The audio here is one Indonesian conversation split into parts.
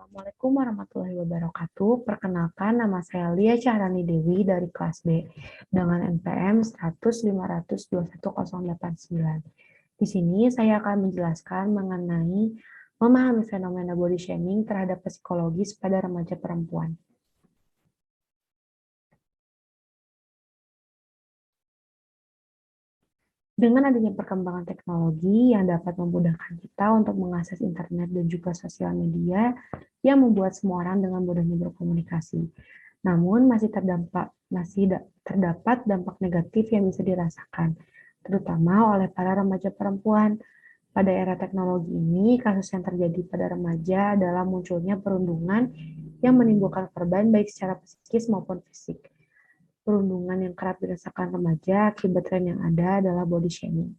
Assalamualaikum warahmatullahi wabarakatuh. Perkenalkan, nama saya Lia Cahrani Dewi dari kelas B dengan NPM 100.521.089. Di sini saya akan menjelaskan mengenai memahami fenomena body shaming terhadap psikologis pada remaja perempuan. Dengan adanya perkembangan teknologi yang dapat memudahkan kita untuk mengakses internet dan juga sosial media yang membuat semua orang dengan mudahnya berkomunikasi. Namun terdapat dampak negatif yang bisa dirasakan, terutama oleh para remaja perempuan. Pada era teknologi ini, kasus yang terjadi pada remaja adalah munculnya perundungan yang menimbulkan korban baik secara psikis maupun fisik. Perundungan yang kerap dirasakan remaja akibat tren yang ada adalah body shaming.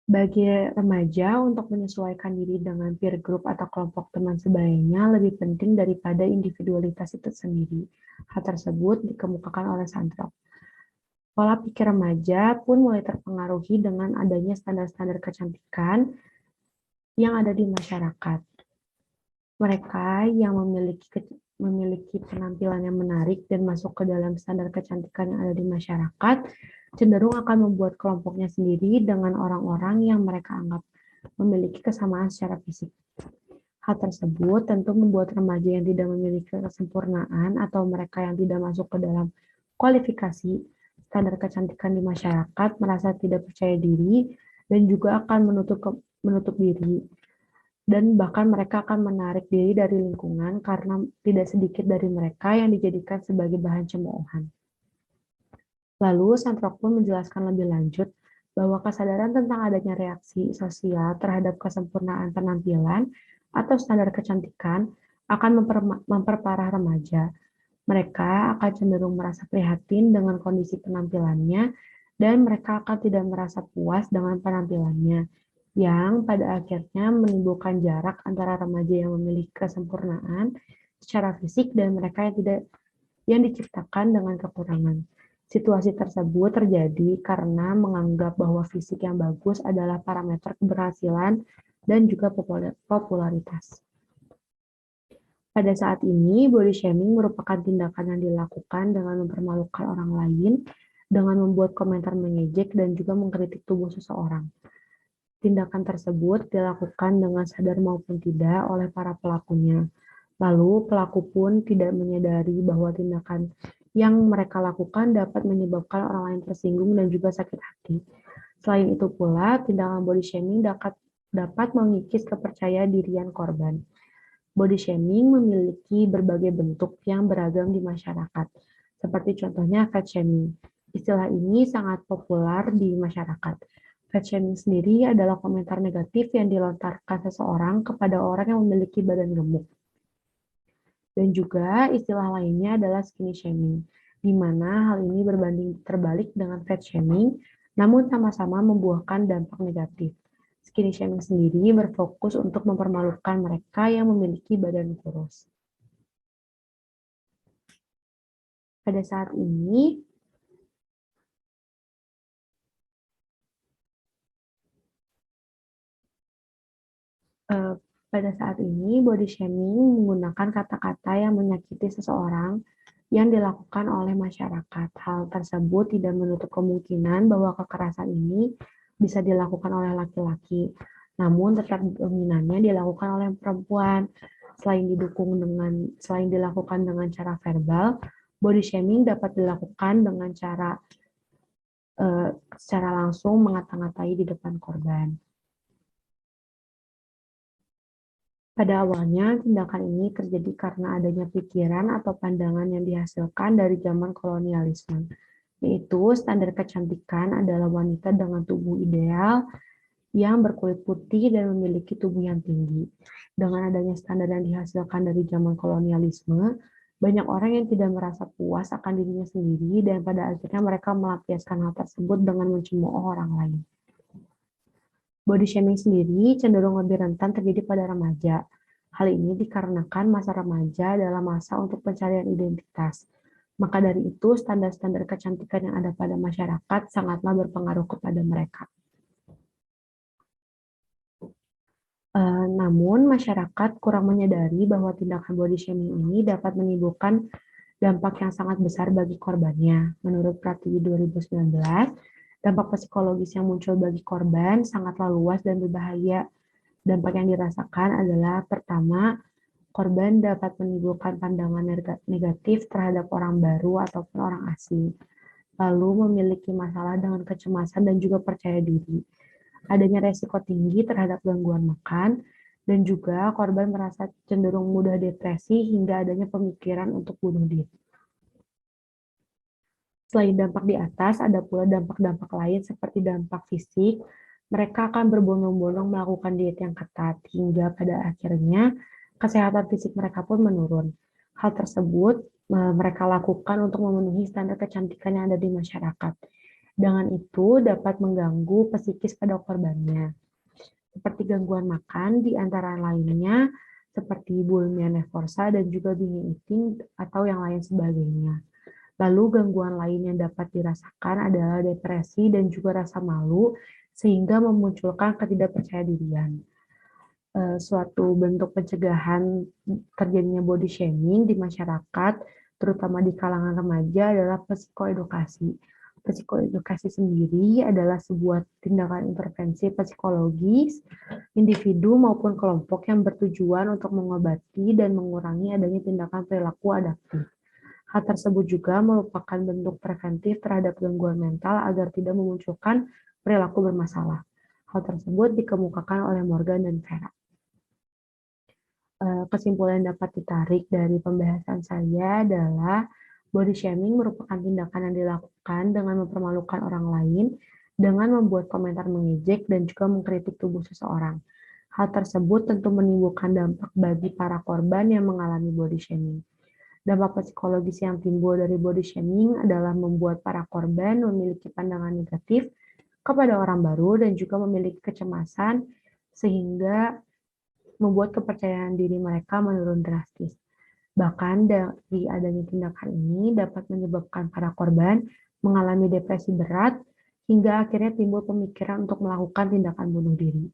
Bagi remaja, untuk menyesuaikan diri dengan peer group atau kelompok teman sebayanya lebih penting daripada individualitas itu sendiri. Hal tersebut dikemukakan oleh Sandrock. Pola pikir remaja pun mulai terpengaruhi dengan adanya standar-standar kecantikan yang ada di masyarakat. Mereka yang memiliki penampilan yang menarik dan masuk ke dalam standar kecantikan yang ada di masyarakat, cenderung akan membuat kelompoknya sendiri dengan orang-orang yang mereka anggap memiliki kesamaan secara fisik. Hal tersebut tentu membuat remaja yang tidak memiliki kesempurnaan atau mereka yang tidak masuk ke dalam kualifikasi standar kecantikan di masyarakat merasa tidak percaya diri dan juga akan menutup diri. Dan bahkan mereka akan menarik diri dari lingkungan karena tidak sedikit dari mereka yang dijadikan sebagai bahan cemoohan. Lalu, Sandrock pun menjelaskan lebih lanjut bahwa kesadaran tentang adanya reaksi sosial terhadap kesempurnaan penampilan atau standar kecantikan akan memperparah remaja. Mereka akan cenderung merasa prihatin dengan kondisi penampilannya dan mereka akan tidak merasa puas dengan penampilannya, yang pada akhirnya menimbulkan jarak antara remaja yang memiliki kesempurnaan secara fisik dan mereka yang diciptakan dengan kekurangan. Situasi tersebut terjadi karena menganggap bahwa fisik yang bagus adalah parameter keberhasilan dan juga popularitas. Pada saat ini, body shaming merupakan tindakan yang dilakukan dengan mempermalukan orang lain, dengan membuat komentar mengejek dan juga mengkritik tubuh seseorang. Tindakan tersebut dilakukan dengan sadar maupun tidak oleh para pelakunya. Lalu, pelaku pun tidak menyadari bahwa tindakan yang mereka lakukan dapat menyebabkan orang lain tersinggung dan juga sakit hati. Selain itu pula, tindakan body shaming dapat mengikis kepercayaan dirian korban. Body shaming memiliki berbagai bentuk yang beragam di masyarakat, seperti contohnya fat shaming. Istilah ini sangat populer di masyarakat. Fat shaming sendiri adalah komentar negatif yang dilontarkan seseorang kepada orang yang memiliki badan gemuk. Dan juga istilah lainnya adalah skinny shaming, di mana hal ini berbanding terbalik dengan fat shaming, namun sama-sama membuahkan dampak negatif. Skinny shaming sendiri berfokus untuk mempermalukan mereka yang memiliki badan kurus. Pada saat ini, body shaming menggunakan kata-kata yang menyakiti seseorang yang dilakukan oleh masyarakat. Hal tersebut tidak menutup kemungkinan bahwa kekerasan ini bisa dilakukan oleh laki-laki, namun tetap dominannya dilakukan oleh perempuan. Selain dilakukan dengan cara verbal, body shaming dapat dilakukan dengan cara secara langsung mengata-ngatai di depan korban. Pada awalnya, tindakan ini terjadi karena adanya pikiran atau pandangan yang dihasilkan dari zaman kolonialisme, yaitu standar kecantikan adalah wanita dengan tubuh ideal yang berkulit putih dan memiliki tubuh yang tinggi. Dengan adanya standar yang dihasilkan dari zaman kolonialisme, banyak orang yang tidak merasa puas akan dirinya sendiri dan pada akhirnya mereka melampiaskan hal tersebut dengan mencemooh orang lain. Body shaming sendiri cenderung lebih rentan terjadi pada remaja. Hal ini dikarenakan masa remaja adalah masa untuk pencarian identitas. Maka dari itu, standar-standar kecantikan yang ada pada masyarakat sangatlah berpengaruh kepada mereka. Namun, masyarakat kurang menyadari bahwa tindakan body shaming ini dapat menimbulkan dampak yang sangat besar bagi korbannya. Menurut Pratiwi 2019, dampak psikologis yang muncul bagi korban sangatlah luas dan berbahaya. Dampak yang dirasakan adalah pertama, korban dapat menimbulkan pandangan negatif terhadap orang baru ataupun orang asing, lalu memiliki masalah dengan kecemasan dan juga percaya diri. Adanya resiko tinggi terhadap gangguan makan, dan juga korban merasa cenderung mudah depresi hingga adanya pemikiran untuk bunuh diri. Selain dampak di atas, ada pula dampak-dampak lain seperti dampak fisik. Mereka akan berbondong-bondong melakukan diet yang ketat, hingga pada akhirnya kesehatan fisik mereka pun menurun. Hal tersebut mereka lakukan untuk memenuhi standar kecantikan yang ada di masyarakat. Dengan itu dapat mengganggu psikis pada korbannya, seperti gangguan makan di antara lainnya, seperti bulimia nervosa dan juga binge eating atau yang lain sebagainya. Lalu gangguan lain yang dapat dirasakan adalah depresi dan juga rasa malu, sehingga memunculkan ketidakpercayadirian. Suatu bentuk pencegahan terjadinya body shaming di masyarakat, terutama di kalangan remaja, adalah psikoedukasi. Psikoedukasi sendiri adalah sebuah tindakan intervensi psikologis individu maupun kelompok yang bertujuan untuk mengobati dan mengurangi adanya tindakan perilaku adaptif. Hal tersebut juga merupakan bentuk preventif terhadap gangguan mental agar tidak memunculkan perilaku bermasalah. Hal tersebut dikemukakan oleh Morgan dan Vera. Kesimpulan yang dapat ditarik dari pembahasan saya adalah body shaming merupakan tindakan yang dilakukan dengan mempermalukan orang lain dengan membuat komentar mengejek dan juga mengkritik tubuh seseorang. Hal tersebut tentu menimbulkan dampak bagi para korban yang mengalami body shaming. Dampak psikologis yang timbul dari body shaming adalah membuat para korban memiliki pandangan negatif kepada orang baru dan juga memiliki kecemasan sehingga membuat kepercayaan diri mereka menurun drastis. Bahkan dari adanya tindakan ini dapat menyebabkan para korban mengalami depresi berat hingga akhirnya timbul pemikiran untuk melakukan tindakan bunuh diri.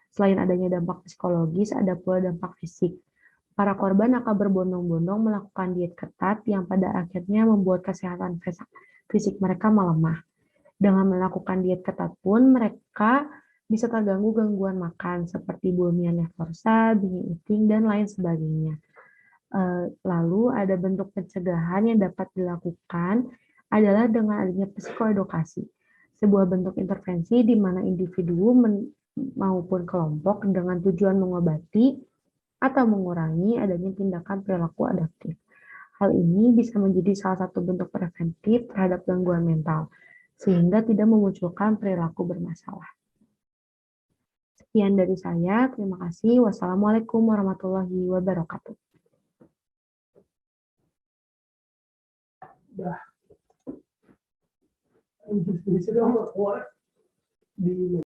Selain adanya dampak psikologis, ada pula dampak fisik. Para korban akan berbondong-bondong melakukan diet ketat yang pada akhirnya membuat kesehatan fisik mereka melemah. Dengan melakukan diet ketat pun mereka bisa terganggu gangguan makan seperti bulimia nervosa, binge eating, dan lain sebagainya. Lalu ada bentuk pencegahan yang dapat dilakukan adalah dengan adanya psikoedukasi, sebuah bentuk intervensi di mana individu maupun kelompok dengan tujuan mengobati atau mengurangi adanya tindakan perilaku adaptif. Hal ini bisa menjadi salah satu bentuk preventif terhadap gangguan mental, sehingga tidak memunculkan perilaku bermasalah. Sekian dari saya, terima kasih. Wassalamualaikum warahmatullahi wabarakatuh.